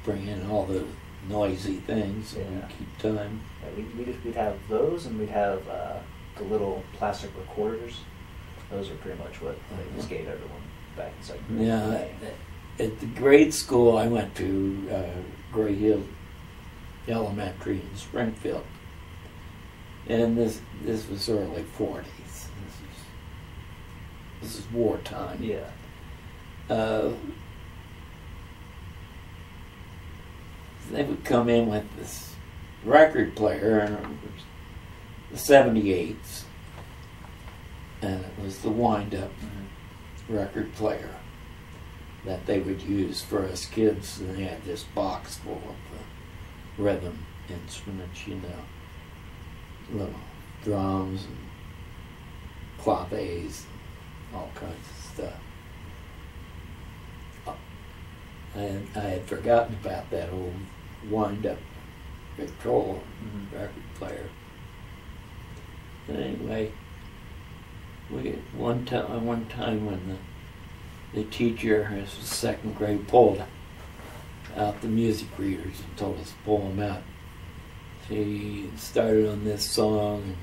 bring in all the noisy things and Yeah. keep time. Yeah, we'd have those, and we'd have the little plastic recorders. Those are pretty much what they just gave everyone back in second grade. Yeah, at the grade school I went to, Gray Hill Elementary in Springfield, and this was early 40s. This is wartime. Yeah. They would come in with this record player, and it was the 78s, and it was the wind-up record player that they would use for us kids, and they had this box full of rhythm instruments, you know, little drums and claves, all kinds of stuff. And I had forgotten about that old wind-up Victrola record player. And anyway, we one time when the teacher, this was second grade, pulled out the music readers and told us to pull them out. She started on this song,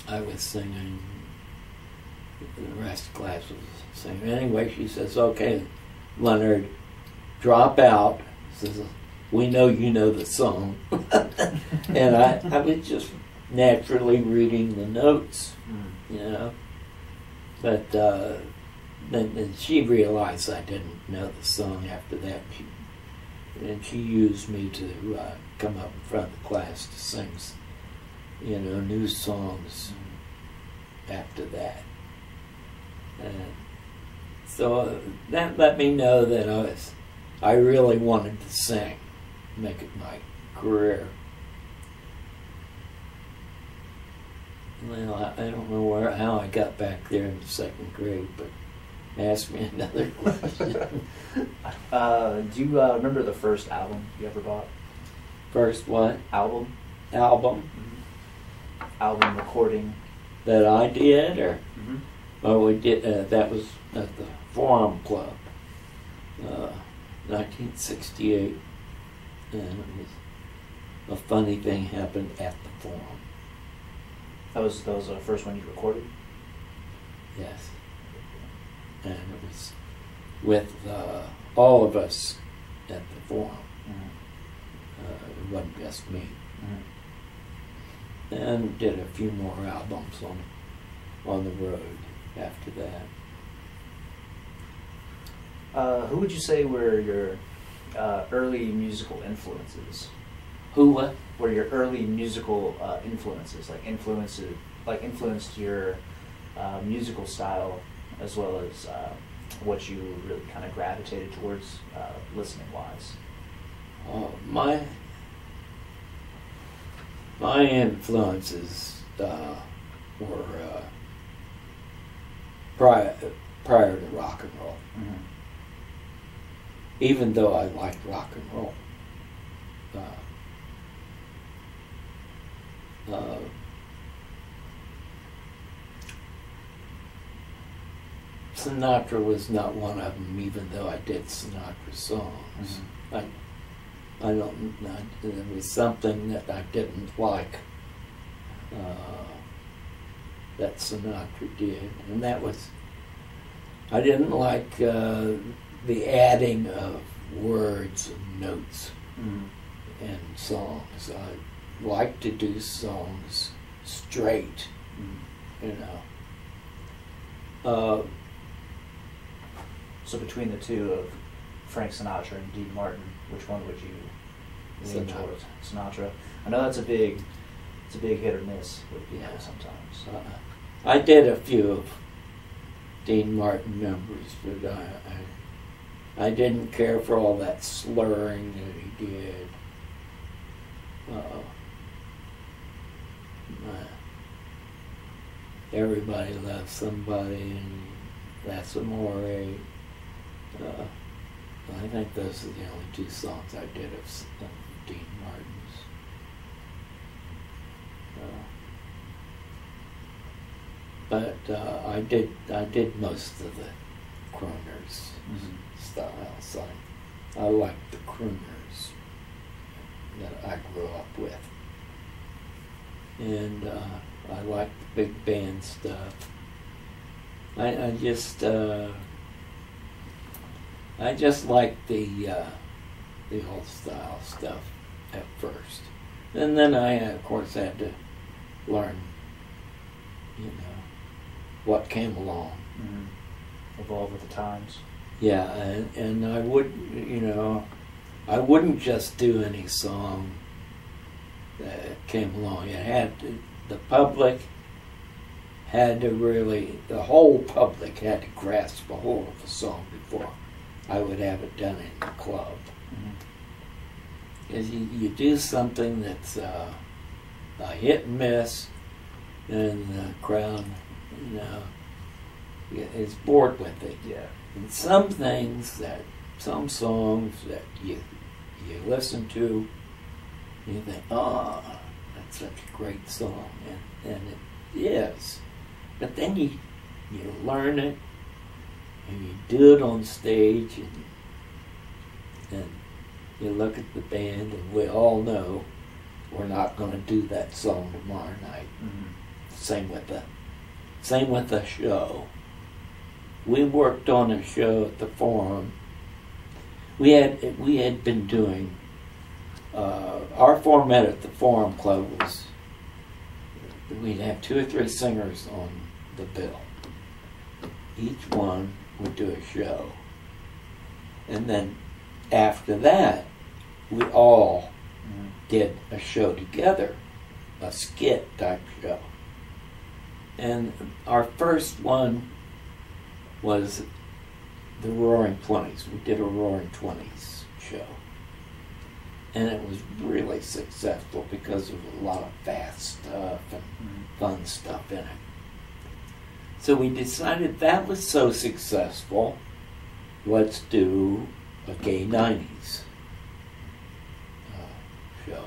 and I was singing. The rest of the class was singing. Anyway, she says, "Okay, Leonard, drop out." Says, "We know you know the song." And I was just naturally reading the notes, you know. But then she realized I didn't know the song after that. And she used me to come up in front of the class to sing, you know, new songs after that. And so that let me know that I really wanted to sing, make it my career. Well, I don't know how I got back there in the second grade, but ask me another question. Do you remember the first album you ever bought? First what? Album? Album? Album recording. That I did, or? Oh, we did. That was at the Forum Club, 1968, and it was a funny thing happened at the Forum. That was the first one you recorded? Yes. And it was with all of us at the Forum. It wasn't just me. And did a few more albums on the road after that. Who would you say were your early musical influences? Who what? Were your early musical influences, influenced your musical style, as well as what you really kind of gravitated towards listening wise? My influences were prior to rock and roll. Even though I liked rock and roll. Sinatra was not one of them, even though I did Sinatra songs. There was something that I didn't like that Sinatra did, and that was, I didn't like the adding of words and notes in songs. I like to do songs straight, you know. So between the two of Frank Sinatra and Dean Martin, which one would you lean towards? Sinatra. I know that's a big hit or miss with people sometimes. I did a few of Dean Martin numbers, but I didn't care for all that slurring that he did. Everybody Loves Somebody, and That's Amore. I think those are the only two songs I did of Dean Martin's. But I did most of the crooners style. So I like the crooners that I grew up with. And I like the big band stuff. I just like the old style stuff at first. And then I, of course, had to learn, what came along. Mm-hmm. Evolve with the times. Yeah, and I would, I wouldn't just do any song that came along. It had to, the public had to really, the whole public had to grasp a hold of the song before I would have it done in the club. Because you do something that's a hit and miss, and the crowd, is bored with it. Yeah. And some songs that you listen to, you think, oh, that's such a great song, and it is. But then you learn it, and you do it on stage, and you look at the band, and we all know we're not going to do that song tomorrow night. Mm-hmm. Same with the show. We worked on a show at the Forum. We had been doing our format at the Forum Club was we'd have 2 or 3 singers on the bill. Each one would do a show, and then after that, we all did a show together, a skit type show. And our first one was the Roaring Twenties. We did a Roaring Twenties show. And it was really successful because there was a lot of fast stuff and fun stuff in it. So we decided that was so successful, let's do a gay 90s show.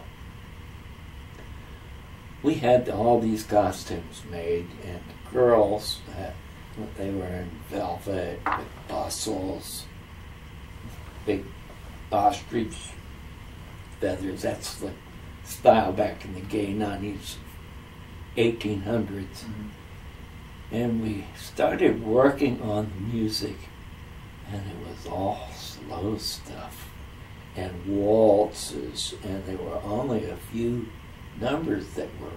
We had all these costumes made, and the girls, they were in velvet with bustles, big ostrich feathers. That's the style back in the gay 90s, 1800s. Mm-hmm. And we started working on the music, and it was all slow stuff and waltzes, and there were only a few numbers that were,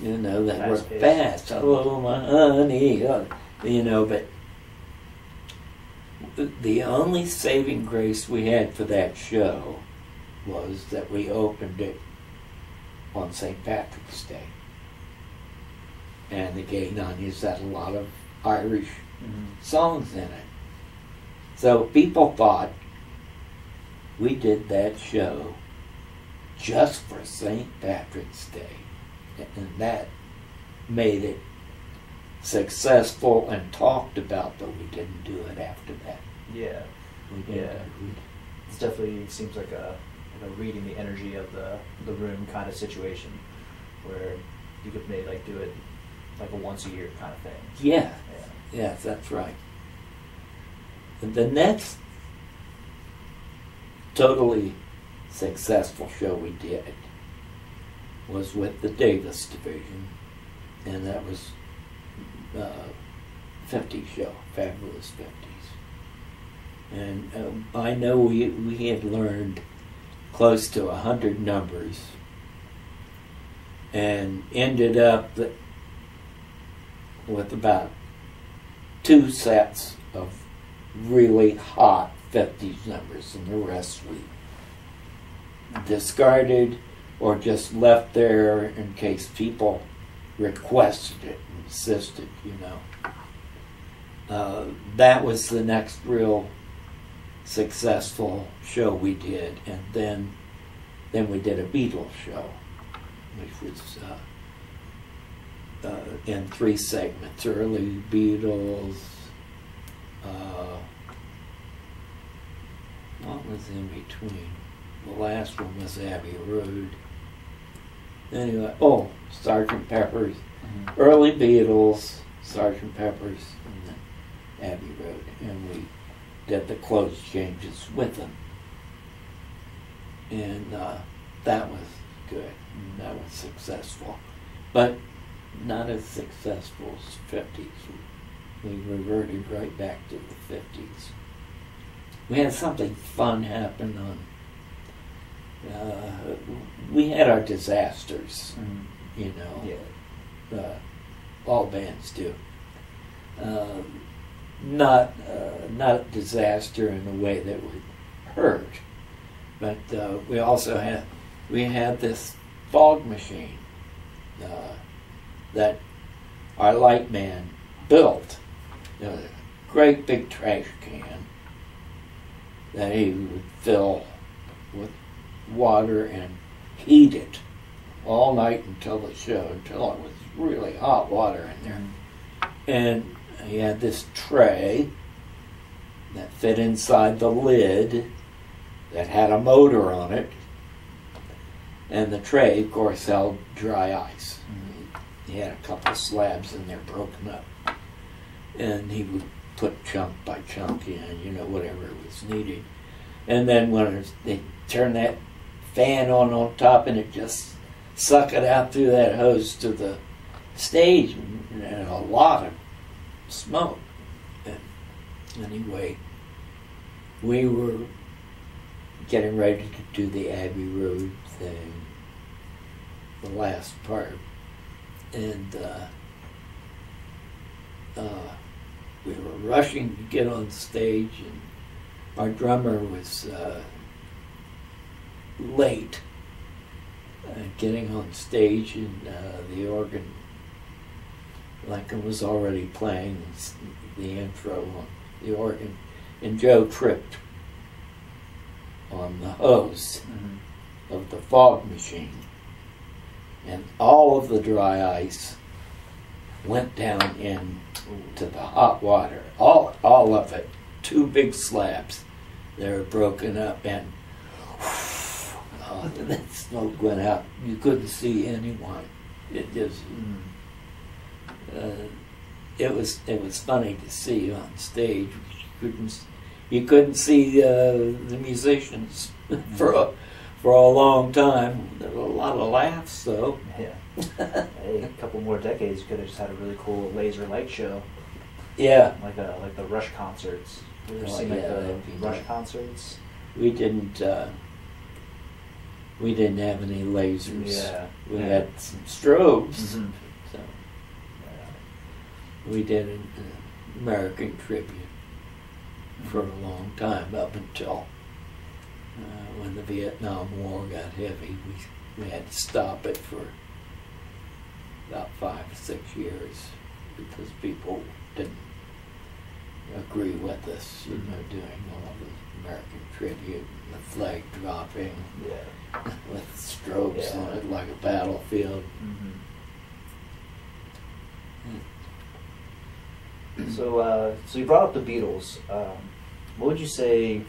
that were fast. Oh, my honey, but the only saving grace we had for that show was that we opened it on St. Patrick's Day. And the gay 90s had a lot of Irish songs in it. So people thought we did that show just for St. Patrick's Day. And that made it successful and talked about, but we didn't do it after that. Yeah. It definitely seems like a reading the energy of the room kind of situation, where you could maybe do it like a once a year kind of thing. Yeah. Yes, that's right. And the next totally successful show we did was with the Davis Division, and that was 50 show, Fabulous 50s. And I know we had learned close to 100 numbers, and ended up with about 2 sets of really hot 50s numbers, and the rest we discarded or just left there in case people requested it and insisted, That was the next real successful show we did, and then we did a Beatles show, which was in 3 segments: early Beatles, what was in between? The last one was Abbey Road. Anyway, Sgt. Pepper's, early Beatles, Sgt. Pepper's, and then Abbey Road. And did the clothes changes with them. And that was good. That was successful. But not as successful as 50s. We reverted right back to the 50s. We had something fun happen on... we had our disasters, you know. Yeah. All bands do. Not disaster in a way that would hurt, but we also had this fog machine that our light man built. It was a great big trash can that he would fill with water and heat it all night until the show, until it was really hot water in there. And he had this tray that fit inside the lid that had a motor on it. And the tray, of course, held dry ice. He had a couple slabs in there broken up. And he would put chunk by chunk in, you know, whatever was needed. And then when they turned that fan on top, and it just suck it out through that hose to the stage, and a lot of smoke. And anyway, we were getting ready to do the Abbey Road thing, the last part, and we were rushing to get on stage, and our drummer was late getting on stage, and the organ, Lincoln was already playing the intro on the organ, and Joe tripped on the hose of the fog machine, and all of the dry ice went down into the hot water, all of it, 2 big slabs. They were broken up, and that smoke went out. You couldn't see anyone. It just, it was funny to see on stage. You couldn't see the musicians for a long time. There were a lot of laughs, though. Yeah. Hey, a couple more decades, you could have just had a really cool laser light show. Yeah. Like the Rush concerts. You ever seen the Rush concerts? We didn't have any lasers. Yeah. We had some strobes. So we did an American tribute for a long time, up until when the Vietnam War got heavy. We had to stop it for about 5 or 6 years because people didn't agree with us, you know, doing all the American tribute and the flag dropping with strobes on it like a battlefield. So you brought up the Beatles. What would you say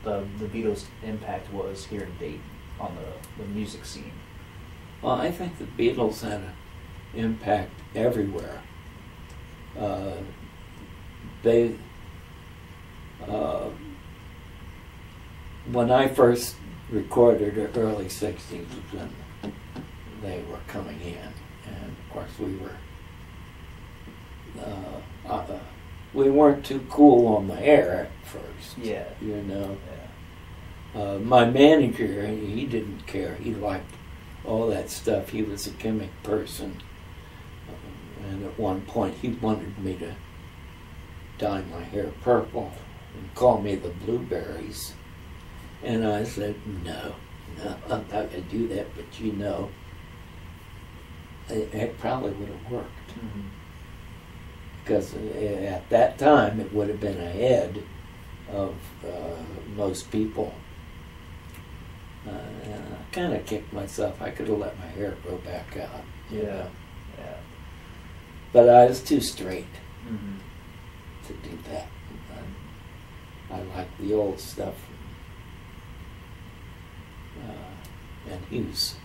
the Beatles' impact was here in Dayton on the music scene? Well, I think the Beatles had an impact everywhere. When I first recorded the early 60s, when they were coming in, and of course we weren't too cool on the air at first. Yeah. You know. Yeah. My manager, he didn't care. He liked all that stuff. He was a gimmick person. And at one point he wanted me to dye my hair purple and call me the Blueberries. And I said, no, I'm not going to do that, but you know, it probably would have worked. Because at that time it would have been ahead of most people. And I kind of kicked myself. I could have let my hair grow back out. You know? Yeah. But I was too straight to do that. I liked the old stuff. And he was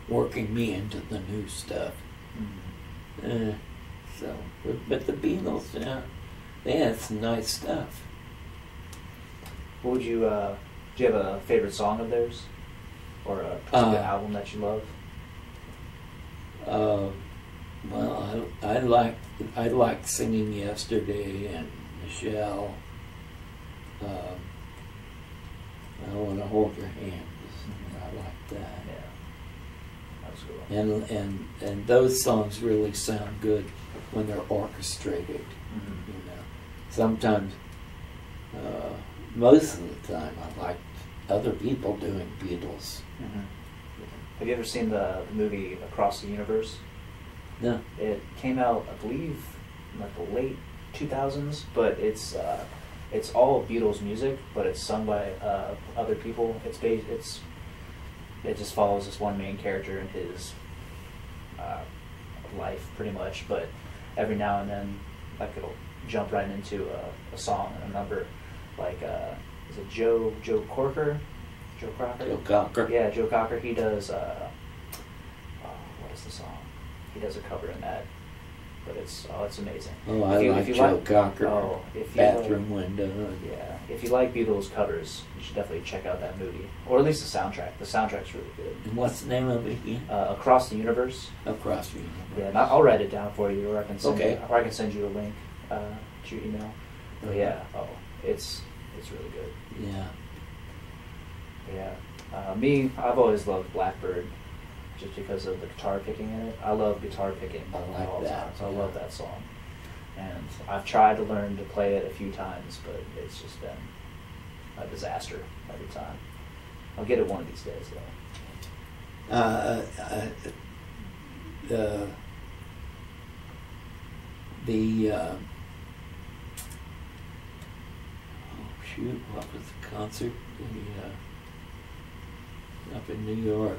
working me into the new stuff. But the Beatles, they had some nice stuff. What would you? Do you have a favorite song of theirs, or a particular album that you love? Well, I like Singing Yesterday and Michelle. I Want to Hold Your Hand. I like that. Yeah, that's cool. And those songs really sound good when they're orchestrated. Mm-hmm. You know, sometimes, most of the time, I like other people doing Beatles. Mm-hmm. Have you ever seen the movie Across the Universe? No. It came out, I believe, in like the late 2000s, but it's all Beatles music, but it's sung by other people. It just follows this one main character in his life, pretty much. But every now and then, like, it'll jump right into a song and a number. Like, is it Joe Cocker? Joe Cocker? Joe Cocker. Yeah, Joe Cocker. He does. What is the song? He does a cover in that, but it's amazing. Oh, I like Joe Cocker. Oh, if you Bathroom Window. Yeah, if you like Beatles covers, you should definitely check out that movie, or at least the soundtrack. The soundtrack's really good. And what's the name of it again? Across the Universe. Across the Universe. Yeah, and I'll write it down for you, or I can send Okay. you, or I can send you a link to your email. But yeah, it's really good. Yeah. Yeah. Me, I've always loved Blackbird, just because of the guitar picking in it. I love guitar picking I like all the that, time, so I yeah. love that song. And I've tried to learn to play it a few times, but it's just been a disaster every time. I'll get it one of these days, though. What was the concert? Up in New York.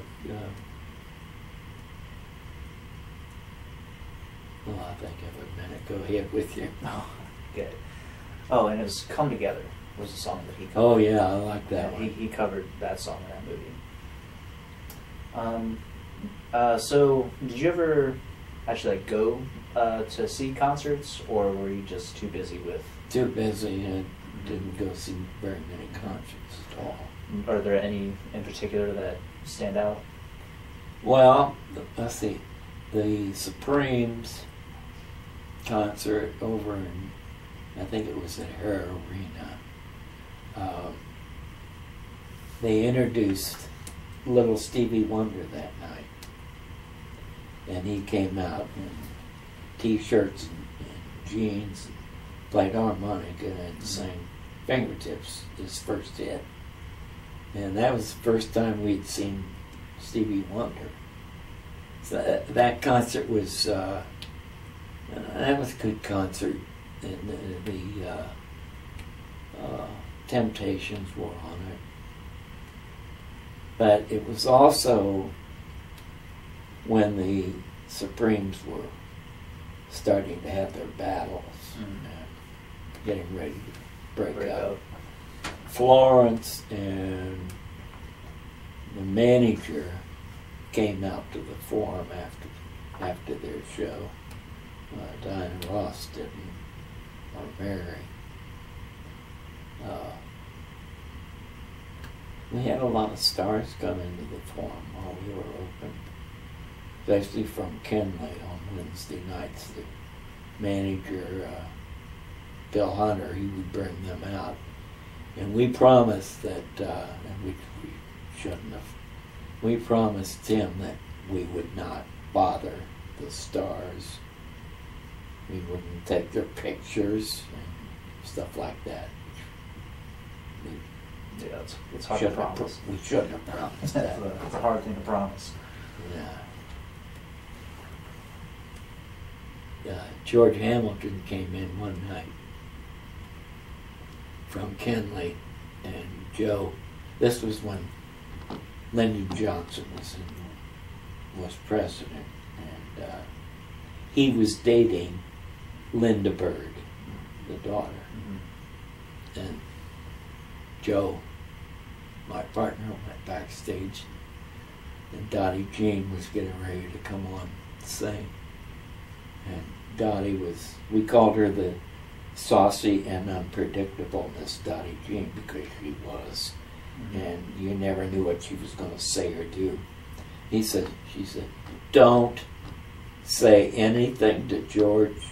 I think of a minute. Go ahead with you. Oh, good. Oh, and it was "Come Together" was the song that he covered. Oh yeah, I like that one. He covered that song in that movie. So did you ever actually go to see concerts, or were you just too busy with? Too busy and didn't go see very many concerts at all. Are there any in particular that stand out? Well, let's see. The Supremes concert over in, I think it was at Hare Arena. They introduced Little Stevie Wonder that night. And he came out in T-shirts and jeans, and played harmonica and sang Fingertips, his first hit. And that was the first time we'd seen Stevie Wonder. So that concert was, that was a good concert. And the Temptations were on it. But it was also when the Supremes were starting to have their battles, getting ready to break up. Florence and the manager came out to the forum after their show. Diana Ross didn't, or Mary. We had a lot of stars come into the forum while we were open, especially from Kenley on Wednesday nights. The manager, Bill Hunter, he would bring them out. And we promised that, and we shouldn't have, we promised him that we would not bother the stars. We wouldn't take their pictures and stuff like that. Yeah, it's hard to promise. We shouldn't have promised that. It's a hard thing to promise. Yeah. George Hamilton came in one night from Kenley, and Joe, this was when Lyndon Johnson was president, and he was dating Linda Bird, the daughter. Mm-hmm. And Joe, my partner, went backstage, and Dottie Jean was getting ready to come on to sing. And Dottie was, we called her the saucy and unpredictable, Miss Dottie Jean, because she was. And you never knew what she was going to say or do. She said, don't say anything to George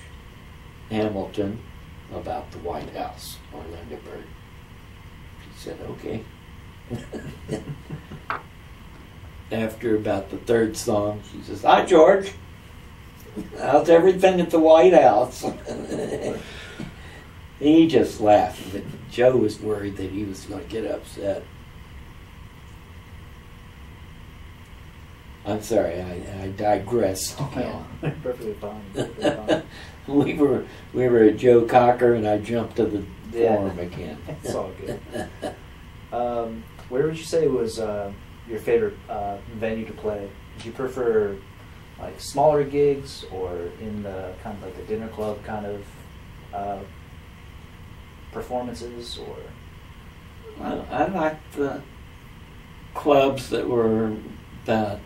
Hamilton about the White House or Linda Bird. She said, okay. After about the third song, she says, hi, George. How's everything at the White House? He just laughed. But Joe was worried that he was going to get upset. I'm sorry, I digressed again. Oh, perfectly fine. Perfectly fine. we were at Joe Cocker, and I jumped to the forum again. It's all good. Where would you say was your favorite venue to play? Did you prefer like smaller gigs, or in the kind of like the dinner club kind of performances, or? I liked the clubs that were about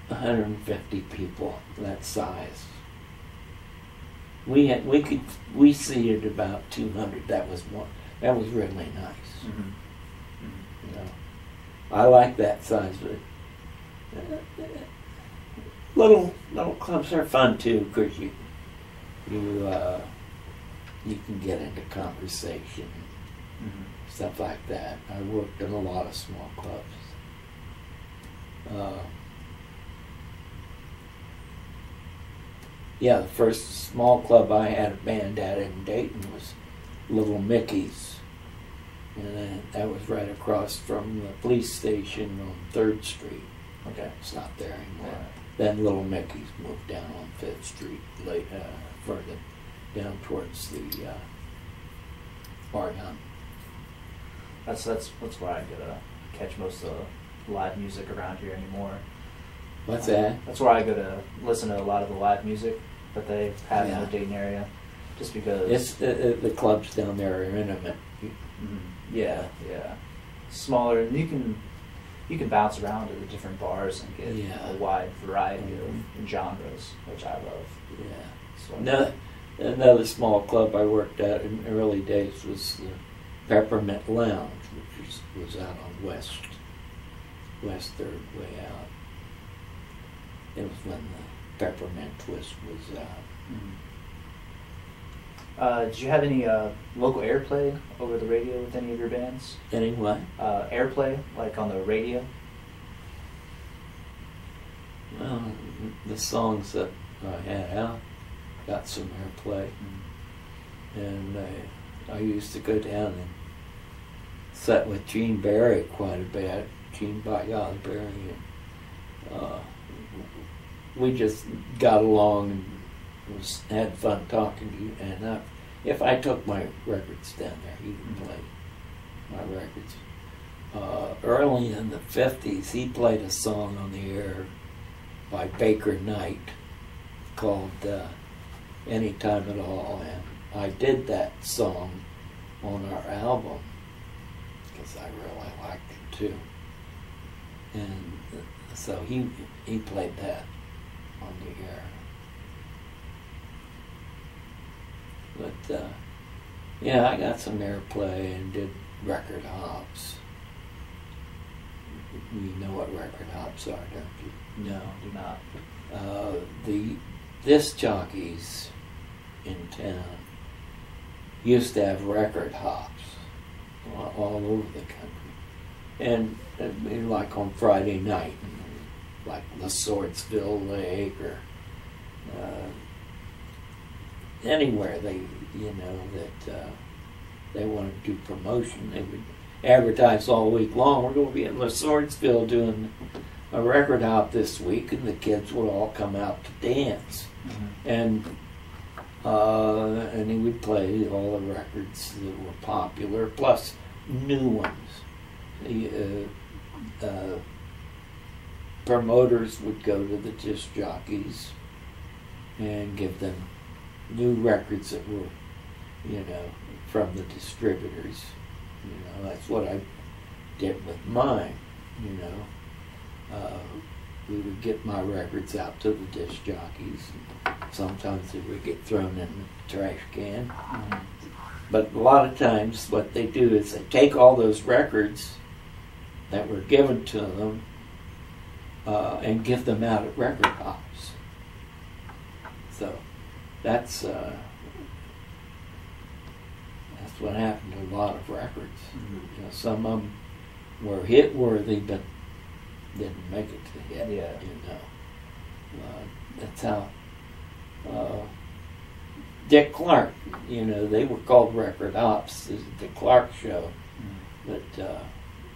150 people, that size. We seated about 200. That was really nice. Mm-hmm. Mm-hmm. You know, I like that size, but little clubs are fun too, because you can get into conversation. Mm-hmm. Stuff like that. I worked in a lot of small clubs. Yeah, the first small club I had a band at in Dayton was Little Mickey's. And that was right across from the police station on 3rd Street. Okay. It's not there anymore. Yeah. Then Little Mickey's moved down on 5th Street, further down towards the Oregon. That's where I go to catch most of the live music around here anymore. What's that? That's where I go to listen to a lot of the live music that they have in the Dayton area, just because. It's the clubs down there are intimate. Mm-hmm. Yeah, yeah, smaller, and you can bounce around to the different bars and get a wide variety of genres, which I love. Yeah. So another small club I worked at in the early days was the Peppermint Lounge, which was out on West 3rd, way out. It was when the Peppermint Twist was out. Mm-hmm. Did you have any local airplay over the radio with any of your bands? Any what? Airplay, like on the radio? Well, the songs that I had out got some airplay. Mm-hmm. And I used to go down and sat with Gene Barry quite a bit. Gene by golly Barry. And, we just got along and had fun talking to you. And if I took my records down there, he would play my records. Early in the 50s, he played a song on the air by Baker Knight called Anytime at All. And I did that song on our album because I really liked it too. And so he played that on the air. But yeah, I got some airplay and did record hops. You know what record hops are, don't you? No, do not. The disc jockeys in town used to have record hops all over the country. And like on Friday night, like the Swordsville Lake or anywhere they wanted to do promotion, they would advertise all week long. We're going to be in the Swordsville doing a record hop this week, and the kids would all come out to dance. Mm-hmm. And he would play all the records that were popular, plus new ones. The promoters would go to the disc jockeys and give them new records that were, from the distributors. That's what I did with mine, we would get my records out to the disc jockeys. Sometimes they would get thrown in the trash can. But a lot of times what they do is they take all those records that were given to them and give them out at record hops. So that's what happened to a lot of records. You know, some of them were hit worthy, but didn't make it to hit. Yeah. You know, that's how Dick Clark. You know, they were called record hops. This is the Clark show, but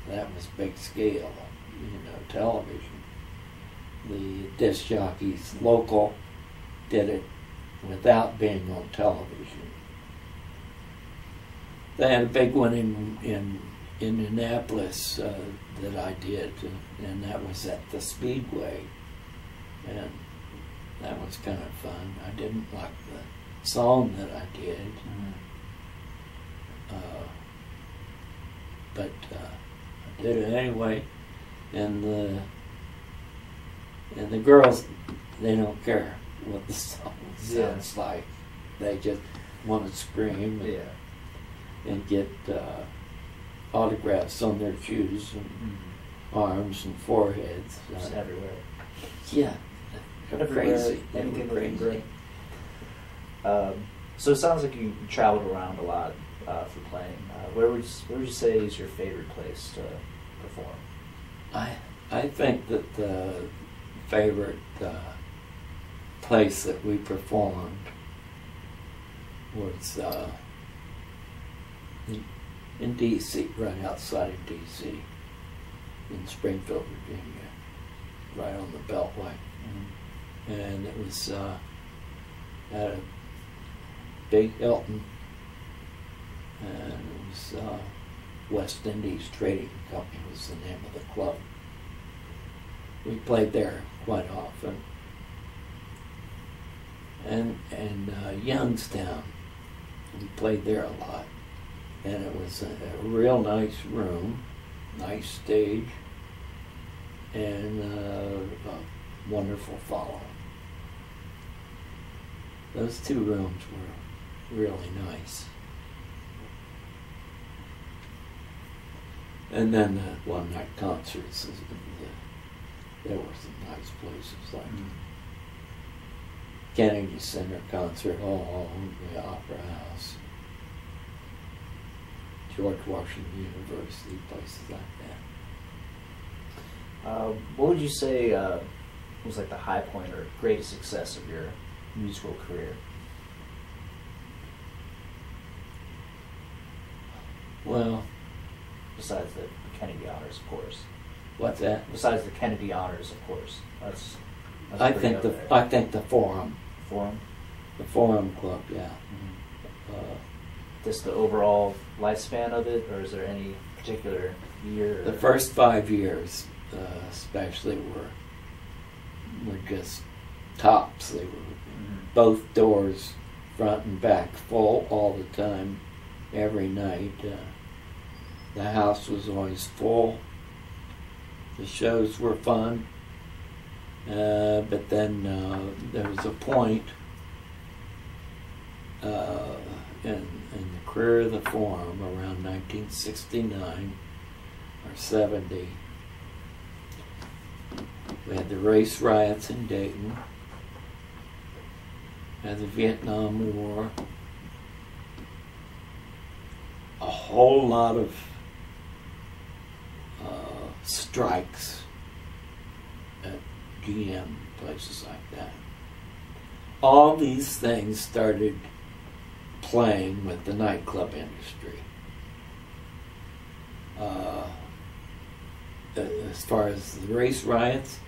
that was big scale. You know, television. The disc jockeys, local, did it without being on television. They had a big one in Indianapolis that I did, and that was at the Speedway, and that was kind of fun. I didn't like the song that I did, but I did it anyway, and the girls, they don't care what the song sounds like. They just want to scream and get autographs on their shoes and arms and foreheads. Just everywhere. Yeah, they're crazy. They were Anything crazy. great. So it sounds like you traveled around a lot for playing. Where would you say is your favorite place to perform? I think that the favorite place that we performed was in D.C., right outside of D.C., in Springfield, Virginia, right on the Beltway. And it was at a big Hilton, and it was West Indies Trading Company was the name of the club. We played there quite often. And Youngstown, we played there a lot. And it was a real nice room, nice stage, and a wonderful following. Those two rooms were really nice. And then the one-night concerts, there were some nice places like Kennedy Center Concert Hall, the Opera House, George Washington University, places like that. What would you say was like the high point or greatest success of your musical career? Well, besides the Kennedy Honors, of course. What's that? Besides the Kennedy Honors, of course. That's I think the Forum. Forum? The Forum Club, yeah. Just the overall lifespan of it, or is there any particular year? The first 5 years, especially, were just tops. They were both doors, front and back, full all the time, every night. The house was always full. The shows were fun, but then there was a point in the career of the Forum around 1969 or 70. We had the race riots in Dayton, had the Vietnam War, a whole lot of strikes at GM, places like that. All these things started playing with the nightclub industry. As far as the race riots,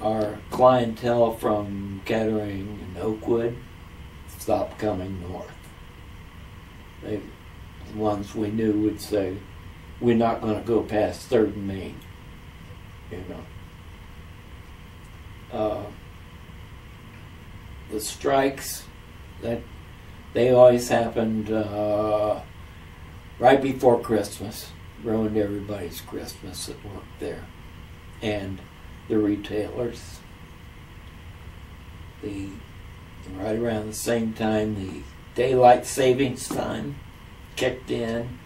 our clientele from Kettering and Oakwood stopped coming north. The ones we knew would say, we're not going to go past 3rd and Main, you know. The strikes, that they always happened right before Christmas, ruined everybody's Christmas that worked there. And the retailers. Right around the same time the daylight savings time kicked in,